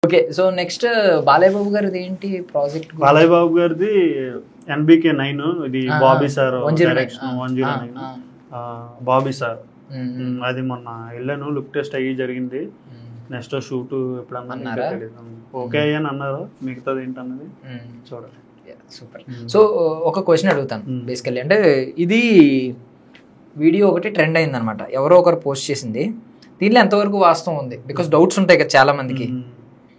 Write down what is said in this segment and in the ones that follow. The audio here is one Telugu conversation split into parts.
Okay. So next Balayya Babu గారిది ఏంటి ప్రాజెక్ట్? బాలయ్య బాబు గారిది NBK 9 ఇది Bobby sir direction 109 Bobby sir. అది మొన్న వెళ్ళాను, లుక్ టెస్ట్ అయ్యి జరిగింది. నెక్స్ట్ షూట్ ఎప్పుడన్నా తెలియదు. ఓకే అని అన్నారు, మిగతాది ఏంటన్నది చూడాలి. సూపర్. సో ఒక క్వశ్చన్ అడుగుతాను బేసికల్లీ, అంటే ఇది వీడియో ఒకటి ట్రెండ్ అయింది అనమాట, ఎవరో ఒకరు పోస్ట్ చేసింది. దీనిలో ఎంతవరకు వాస్తవం ఉంది? బికాస్ డౌట్స్ ఉంటాయి కదా చాలా మందికి.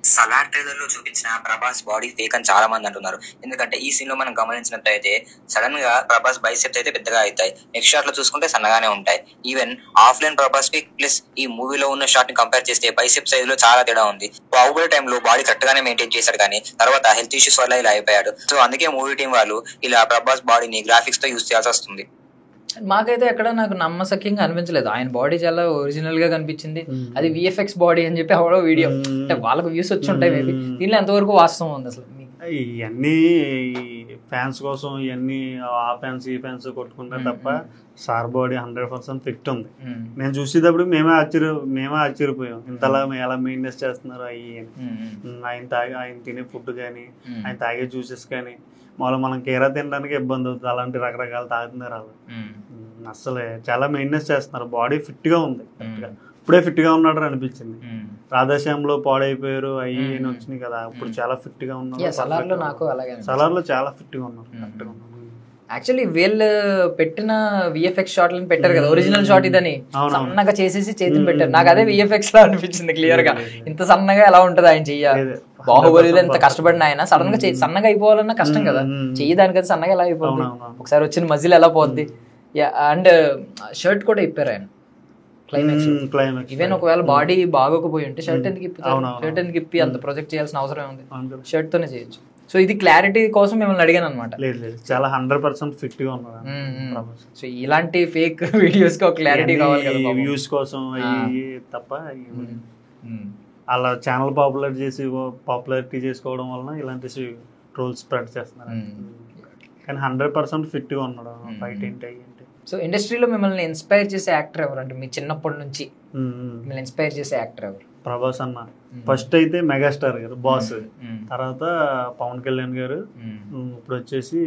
సలార్ ట్రైలర్ లో చూపించిన ప్రభాస్ బాడీ ఫేక్ అని చాలా మంది అంటున్నారు. ఎందుకంటే ఈ సీన్ లో మనం గమనించినట్లయితే సడన్ గా ప్రభాస్ బైసెప్స్ అయితే పెద్దగా అవుతాయి, నెక్స్ట్ షాట్ లో చూసుకుంటే సన్నగానే ఉంటాయి. Even offline Prabhas pick plus ఈ మూవీలో ఉన్న షాట్ ని కంపేర్ చేస్తే బైసెప్ సైజ్ లో చాలా తేడా ఉంది. బాహుబలి టైంలో బాడీ కరెక్ట్ గానే మెయింటైన్ చేశాడు, కానీ తర్వాత హెల్త్ ఇష్యూస్ వల్ల ఇలా అయిపోయాడు. సో అందుకే మూవీ టీం వాళ్ళు ఇలా ప్రభాస్ బాడీని గ్రాఫిక్స్ తో యూజ్ చేయాల్సి వస్తుంది. మాకైతే ఎక్కడ నాకు నమ్మసక్యంగా అనిపించలేదు. ఆయన బాడీ చాలా ఒరిజినల్ గా కనిపించింది. అది VFX బాడీ అని చెప్పి అవడో వీడియో, అంటే వాళ్ళకు వ్యూస్ వచ్చి ఉంటాయి మేబీ. దీనిలో ఎంతవరకు వాస్తవం ఉంది అసలు? ఇవన్నీ ఫ్యాన్స్ కోసం ఇవన్నీ ఆ ఫ్యాన్స్ ఈ ఫ్యాన్స్ కొట్టుకుంటారు తప్ప సార్ బాడీ 100% ఫిట్ ఉంది. నేను చూసేటప్పుడు మేమే ఆశ్చర్యపోయాం, ఇంతలా ఎలా మెయింటైన్ చేస్తున్నారు అయ్యి. ఆయన తినే ఫుడ్ కానీ ఆయన తాగే జ్యూసెస్ కానీ మామూలు మనం కేరా తినడానికి ఇబ్బంది అవుతుంది, అలాంటి రకరకాలు తాగుతున్నారు వాళ్ళు. అసలు చాలా మెయింటెనెన్స్ చేస్తున్నారు, బాడీ ఫిట్ గా ఉంది. ఇప్పుడే ఫిట్ గా ఉన్నాడు అనిపించింది. రాధాశ్యామ్లో పాడైపోయారు అయ్యి వచ్చినాయి కదా, ఇప్పుడు చాలా ఫిట్ గా ఉన్నారు. సలార్ లో చాలా ఫిట్ గా ఉన్నారు, కరెక్ట్ గా ఉన్నారు. యాక్చువల్లీ వీళ్ళు పెట్టిన VFX షాట్లను పెట్టారు కదా, ఒరిజినల్ షాట్ ఇదని సన్నగా చేసేసి చేతిని పెట్టారు. నాకు అదే VFX లా అనిపించింది క్లియర్ గా. ఇంత సన్నగా ఎలా ఉంటది ఆయన చెయ్యాలి? బాహుబలిలో ఇంత కష్టపడిన ఆయన సడన్ గా సన్నగా అయిపోవాలన్నా కష్టం కదా, చెయ్యి దానికైతే సన్నగా ఎలా అయిపోద్ది? ఒకసారి వచ్చిన మజిల్ ఎలా పోద్ది? అండ్ షర్ట్ కూడా ఇప్పారు ఆయన క్లైమాక్స్. ఈవెన్ ఒకవేళ బాడీ బాగోకపోయి ఉంటే షర్ట్ ఎందుకు ఇప్పుతారు? షర్ట్ ఎందుకు ఇప్పి అంత ప్రొజెక్ట్ చేయాల్సిన అవసరం ఉంది? షర్ట్ తోనే చేయొచ్చు. సో ఇది క్లారిటీ కోసం మిమ్మల్ని అడిగాను అనమాట. చాలా 100% ఫిట్ గా ఉన్నారు. సో ఇలాంటి ఫేక్ వీడియోస్ కి ఒక క్లారిటీ కావాలి కదా, వ్యూస్ కోసం తప్ప. అలా ఛానల్ పాపులారిటీ చేసుకోవడం వలన ఇలాంటి ట్రోల్స్ స్ప్రెడ్ చేస్తున్నారు. కానీ 100% ఫిట్ గా ఉన్నాడు ఫైట్ ఏంటి. సో ఇండస్ట్రీలో మిమ్మల్ని ఇన్స్పైర్ చేసే యాక్టర్ ఎవరు? అంటే మీ చిన్నప్పటి నుంచి మిమ్మల్ని ఇన్స్పైర్ చేసే యాక్టర్ ఎవరు? ప్రభాస్ అన్న ఫస్ట్ అయితే మెగాస్టార్ గారు బాస్, తర్వాత పవన్ కళ్యాణ్ గారు, ఇప్పుడు వచ్చేసి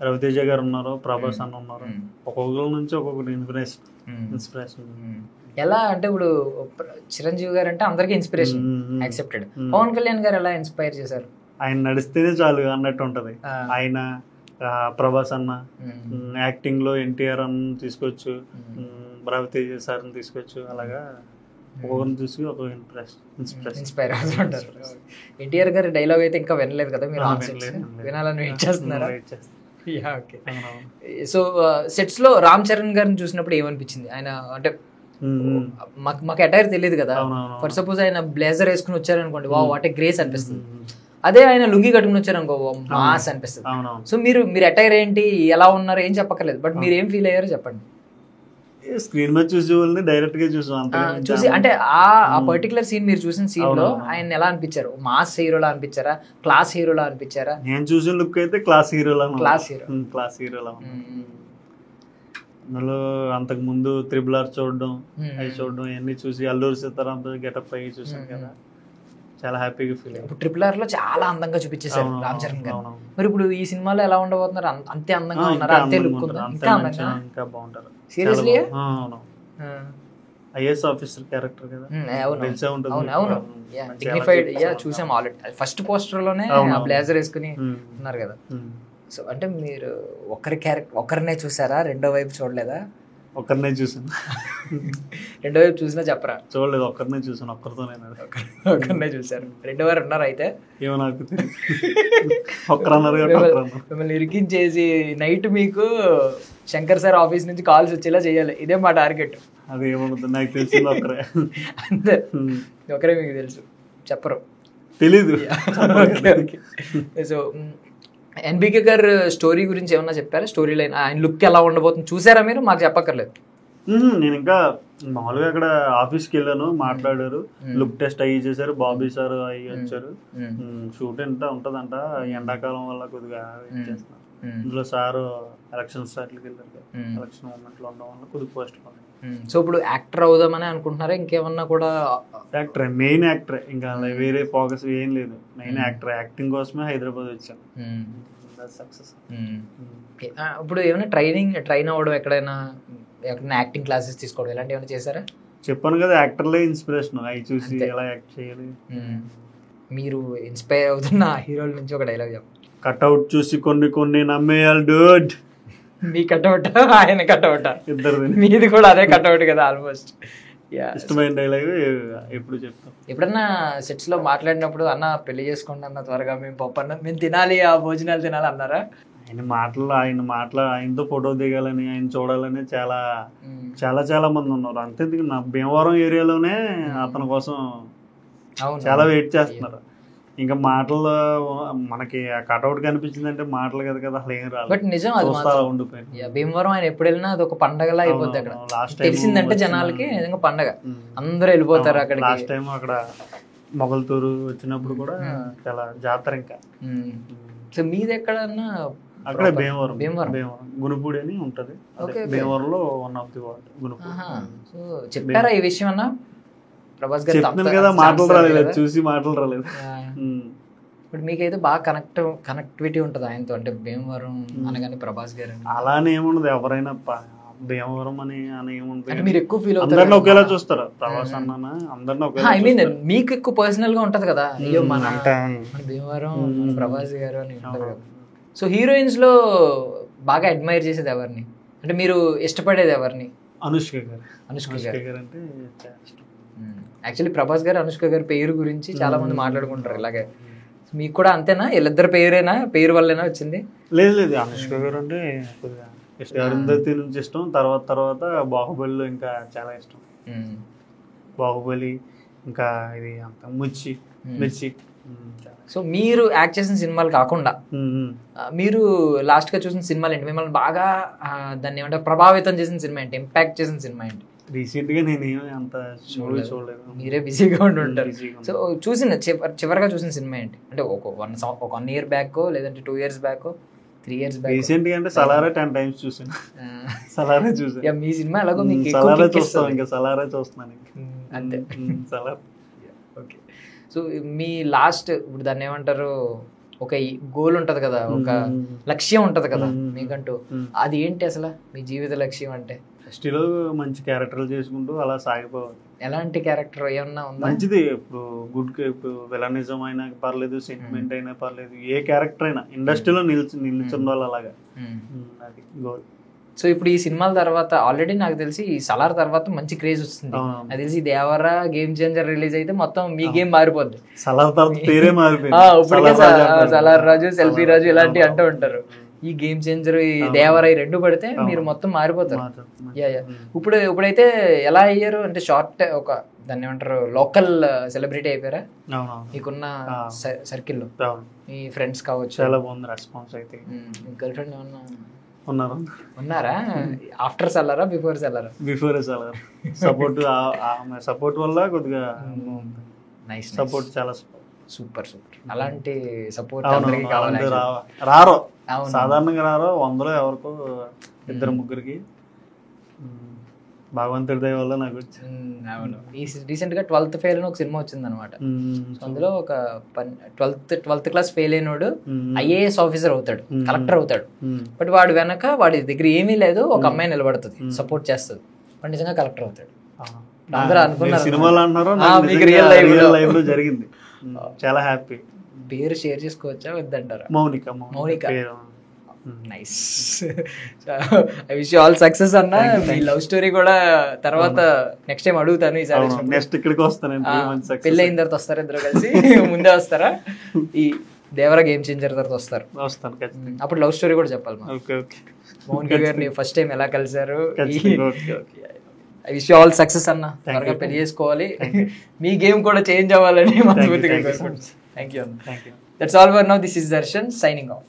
రవితేజ గారు ఉన్నారు, ప్రభాస్ అన్న ఉన్నారు. ఒక్కొక్కరి నుంచి ఒక్కొక్కటి ఇన్స్పిరేషన్. ఎలా అంటే ఇప్పుడు చిరంజీవి గారు అంటే అందరికీ ఇన్స్పిరేషన్ యాక్సెప్టెడ్. పవన్ కళ్యాణ్ గారు ఎలా ఇన్స్పైర్ చేశారు? ఆయన నడిస్తేనే చాలు అన్నట్టు ఉంటది. ఆయన ప్రభాస్ అన్న యాక్టింగ్ లో NTR అన్న తీసుకోవచ్చు, రవితేజ సార్ తీసుకోవచ్చు. అలాగా ఒక్కొక్కరిని చూసి ఒక ఇన్స్పైర్ అవుతుంటారు. NTR గారి డైలాగ్ అయితే ఇంకా వినలేదు కదా మీరు? వినాలని వెయిట్ చేస్తున్నారా? సో సెట్స్ లో రామ్ చరణ్ గారిని చూసినప్పుడు ఏమనిపించింది? ఆయన అంటే మాకు అటైర్ తెలియదు కదా. ఫర్ సపోజ్ ఆయన బ్లేజర్ వేసుకుని వచ్చారనుకోండి, వా వాట్ ఏ గ్రేస్ అనిపిస్తుంది. అదే ఆయన లుంగి కట్టుకుని వచ్చారనుకో, మాస్ అనిపిస్తుంది. సో మీరు అటైర్ ఏంటి, ఎలా ఉన్నారు ఏం చెప్పక్కర్లేదు, బట్ మీరు ఏం ఫీల్ అయ్యారో చెప్పండి. స్క్రీన్ మీద చూసి డైరెక్ట్ గా చూసి అంటే ఆ పర్టికులర్ సీన్ మీరు చూసిన సీన్ లో ఆయన ఎలా అనిపించారు? మాస్ హీరోలా అనిపించారా, క్లాస్ హీరోలా అనిపించారా? నేను చూసిన లుక్ అయితే క్లాస్ హీరోలా. అందులో అంతకు ముందు RRR చూడడం, అవి చూడడం, ఇవన్నీ చూసి అల్లూరి సీతారాం గెటప్ అయ్యి చూసాను కదా, చాలా హ్యాపీగా ఫీల్ అయ్యాను. ఇప్పుడు RRR లో చాలా అందంగా చూపించేశారు రామ్ చరణ్ గారు. మరి ఇప్పుడు ఈ సినిమాలో ఎలా ఉండబోతున్నారు? అంతే అందంగా ఉన్నారా? అంతే లుక్ ఉందా? ఇంకా బాగుంటారు. సీరియస్లీ? IAS ఆఫీసర్ క్యారెక్టర్ కదా, డిగ్నిఫైడ్. చూసాం ఆల్రెడీ ఫస్ట్ పోస్టర్ లోనే బ్లేజర్ వేసుకుని ఉన్నారు కదా. సో అంటే మీరు ఒకరినే చూసారా? రెండో వైపు చూడలేదా? ఒక్కరినే చూసాను. రెండో వైపు చూసినా చెప్పరా? చూడలేదు, ఒక్కరినే చూసాను. ఒక్కరినే చూసారు. రెండో వారు ఉన్నారు అయితే? ఏమో నాకు ఒక్కరన్నారు. మిమ్మల్ని ఇరికించేసి నైట్ మీకు శంకర్ సార్ ఆఫీస్ నుంచి కాల్స్ వచ్చేలా చేయాలి, ఇదే మా టార్గెట్. అది ఏమవుతుంది నాకు తెలిసింది ఒకరే. అంతే, ఒకరే మీకు తెలుసు, చెప్పరు, తెలీదు. సో NBK గారు స్టోరీ గురించి ఏమన్నా చెప్పారా? స్టోరీ లైన్, ఆయన లుక్ ఎలా ఉండబోతుంది చూసారా మీరు? మాకు చెప్పక్కర్లేదు. నేను ఇంకా మామూలుగా అక్కడ ఆఫీస్కి వెళ్ళాను, మాట్లాడారు, లుక్ టెస్ట్ అయ్యి చేశారు, బాబీ సార్ అయ్యి వచ్చారు. షూట్ ఎంత ఉంటదంట, ఎండాకాలం వల్ల కొద్దిగా చేస్తున్నారు. ఇందులో సార్ ఎలక్షన్ స్టార్ట్కి వెళ్ళారు కదా, ఎలక్షన్ మూమెంట్లో ఉండడం వల్ల కొద్దిగా పోస్ట్ పోయింది. సో ఇప్పుడు యాక్టర్ అవుదామని అనుకుంటున్నారా, ఇంకేమన్నా కూడా? యాక్టర్, మెయిన్ యాక్టర్, ఇంకా వేరే ఫోకస్ ఏం లేదు, మెయిన్ యాక్టర్. యాక్టింగ్ కోసమే హైదరాబాద్ వచ్చాను. సక్సెస్. ఇప్పుడు ఏమైనా ట్రైన్ అవ్వడం, ఎక్కడైనా యాక్టింగ్ క్లాసెస్ తీసుకోవడం ఇలాంటివి ఏమైనా చేశారా? చెప్పాను కదా, యాక్టర్లే ఇన్స్పిరేషన్, అవి చూసి ఎలా యాక్ట్ చేయాలి. మీరు ఇన్స్పైర్ అవుతున్న హీరోల నుంచి ఒక డైలాగ్ చెప్పండి. కట్అవుట్ చూసి కొన్ని నమ్మేయాలి డూడ్. మీ కట్అవుట్, ఆయన కట్అవుట్, ఇద్దరు మీది కూడా అదే కట్అవుట్ కదా ఆల్మోస్ట్. ఇష్టమైన డైలాగ్ ఎప్పుడు చెప్తాం. ఎప్పుడన్నా సెట్స్ లో మాట్లాడినప్పుడు అన్న పెళ్లి చేసుకోండి అన్న, త్వరగా మేము పప్పు అన్న మేము తినాలి, ఆ భోజనాలు తినాలి అన్నారా? ఆయన మాటలు ఆయనతో ఫోటో దిగాలని, ఆయన చూడాలని చాలా చాలా చాలా మంది ఉన్నారు. అంతే, నా భీమవరం ఏరియాలోనే అతని కోసం చాలా వెయిట్ చేస్తున్నారు. ఇంకా మాటలు మనకి కట్అవుట్ కనిపించిందంటే మాటలు కదా కదా, అసలు ఏం రాదు. బట్ నిజం, అది ఉండిపోయింది. భీమవరం ఆయన ఎప్పుడు వెళ్ళినా అది ఒక పండగలా అయిపోద్ది అక్కడ. తెలిసిందంటే జనాలకి నిజంగా పండగ, అందరూ వెళ్ళిపోతారు అక్కడ. లాస్ట్ టైం అక్కడ మొగల్తూరు వచ్చినప్పుడు కూడా చాలా జాతర. ఇంకా సో మీది ఎక్కడన్నా? అక్కడ భీమవరం గునుపూడి అని ఉంటది, భీమవరంలో one of the ward Gunupudi. So చెప్పారా ఈ విషయం అన్న? ప్రభాస్ గారు చెప్తున్నాను కదా, మాటలు రాలేదు, చూసి మాటలు రాలేదు. ఇప్పుడు మీకైతే బాగా కనెక్టివిటీ ఉంటుంది ఆయనతో, అంటే భీమవరం అనగానే ప్రభాస్ గారు. అలానే ఏముండదు, ఎవరైనా భీమవరం అని ఏముంటుంది, మీరు ఎక్కువ ఫీల్ అవుతారు, అందరిని ఒకేలా చూస్తారు. ప్రభాస్ అన్న అందరిని ఒకేలా. ఐ మీన్ మీకు ఎక్కువ పర్సనల్ గా ఉంటది కదా, అయ్యో మన భీమవరం ప్రభాస్ గారు అని ఉంటది కదా. సో హీరోయిన్స్ లో బాగా అడ్మైర్ చేసేది ఎవరిని, అంటే మీరు ఇష్టపడేది ఎవరిని? అనుష్క గారు అంటే యాక్చువల్లీ ప్రభాస్ గారు అనుష్క గారి పేరు గురించి చాలా మంది మాట్లాడుకుంటారు ఇలాగే. మీకు కూడా అంతేనా? వీళ్ళిద్దరు పేరు వల్లేనా వచ్చింది? లేదు, అనుష్క గారు అంటే అరుంధతి నుంచి ఇష్టం, తర్వాత బాహుబలిలో ఇంకా చాలా ఇష్టం. బాహుబలి, ఇంకా ఇది అంత మిర్చి. సో మీరు యాక్ట్ చేసిన సినిమాలు కాకుండా మీరు లాస్ట్ గా చూసిన సినిమాలు ఏంటి? మిమ్మల్ని బాగా దాన్ని ఏమంటారు ప్రభావితం చేసిన సినిమా ఏంటి, ఇంపాక్ట్ చేసిన సినిమా ఏంటి? రీసెంట్ గా నేను అంత చూడలేదు, మీరే బిజీగా ఉంటారు. సో చూసిన చివరిగా చూసిన సినిమా ఏంటి, అంటే ఒక 1 year బ్యాక్, లేదంటే 2 years back, 3 years back? Recent గా అంటే సలారా 10 times చూసాను. సలారా చూసాను. మీ సినిమా ఎలాగో మీకు సలారా చూస్తాను, ఇంకా సలారా చూస్తున్నాను అంతే. సలారా. ఓకే. సో మీ లాస్ట్, ఇప్పుడు దాన్ని ఏమంటారు, ఒక గోల్ ఉంటది కదా, ఒక లక్ష్యం ఉంటది కదా మీకంటూ, అది ఏంటి అసలు మీ జీవిత లక్ష్యం? అంటే ఫస్ట్లో మంచి క్యారెక్టర్లు చేసుకుంటూ అలా సాగిపోవాలి. ఎలాంటి క్యారెక్టర్ ఏమన్నా ఉందా? మంచిది, ఇప్పుడు ఇప్పుడు విలనిజం అయినా పర్లేదు, సెంటిమెంట్ అయినా పర్లేదు, ఏ క్యారెక్టర్ అయినా ఇండస్ట్రీలో నిల్చుండాలి, అలాగా అది గోల్. సో ఇప్పుడు ఈ సినిమాల తర్వాత ఆల్రెడీ నాకు తెలిసి ఈ సలార్ తర్వాత మంచి క్రేజ్ వస్తుంది. నాకు తెలిసి దేవరా గేమ్ చేంజర్ రిలీజ్ అయితే మొత్తం మీ గేమ్ మారిపోద్ది. సలార్ తర్వాత పేరే మారిపోయింది. ఇప్పటికే సలార్ రాజు, సెల్ఫీ రాజు ఇలాంటివి అంటూ ఉంటారు. ఈ గేమ్ చేంజర్, ఈ దేవరా, ఈ 2 పడితే మీరు మొత్తం మారిపోతారు. ఇప్పుడైతే ఎలా అయ్యారు అంటే, షార్ట్ ఒక దాన్ని ఏమంటారు లోకల్ సెలబ్రిటీ అయిపోయారా మీకున్న సర్కిల్లో? మీ ఫ్రెండ్స్ కావచ్చు. చాలా బాగుంది రెస్పాన్స్. అయితే గర్ల్ ఫ్రెండ్ ఏమన్నా ఉన్నారా? ఆఫ్టర్ సలారా, బిఫోర్ సలారా? బిఫోర్ సలార్. సపోర్ట్ వల్ల కొద్దిగా నైస్ సపోర్ట్, చాలా సూపర్. అలాంటి సపోర్ట్ అందరికీ కావాలి. రారో, సాధారణంగా రారో, 100లో ఎవరికో 2-3కి భగవంతుడి దయ వల్ల నాకు వచ్చింది. అవును. రీసెంట్ గా 12th ఫెయిల్ అని ఒక సినిమా వచ్చింది అనమాట. అందులో ఒక 12th క్లాస్ ఫెయిల్ అయినోడు IAS ఆఫీసర్ అవుతాడు, కలెక్టర్ అవుతాడు. బట్ వాడు వెనక వాడి దగ్గర ఏమీ లేదు, ఒక అమ్మాయి నిలబడుతుంది, సపోర్ట్ చేస్తుంది, వాడు నిజంగా కలెక్టర్ అవుతాడు. అందరూ అనుకున్నారు సినిమాలో అన్నారు, రియల్ లైఫ్ లో జరిగింది. చాలా హ్యాపీ. పేరు షేర్ చేసుకోవచ్చా వద్దంటారా? Mounika. Nice. I wish you all success అన్న. మీ లవ్ స్టోరీ కూడా తర్వాత నెక్స్ట్ టైం అడుగుతాను. ఈసారి నెక్స్ట్ ఇక్కడికి వస్తాను. పెళ్ళి అయిన తర్వాత వస్తారా ఇద్దరు కలిసి? ముందే వస్తారా? ఈ దేవరా గేమ్ చేంజర్ తర్వాత వస్తారు? అప్పుడు లవ్ స్టోరీ కూడా చెప్పాలి. మౌనిక గారిని ఫస్ట్ టైం ఎలా కలిసారు? I wish you all success అన్న. త్వరగా పెళ్లి చేసుకోవాలి, మీ గేమ్ కూడా చేంజ్ అవ్వాలని మనస్ఫూర్తిగా కోరుకుంటున్నాను. థ్యాంక్ యూ అన్న. That's all for now. This is Darshan signing off.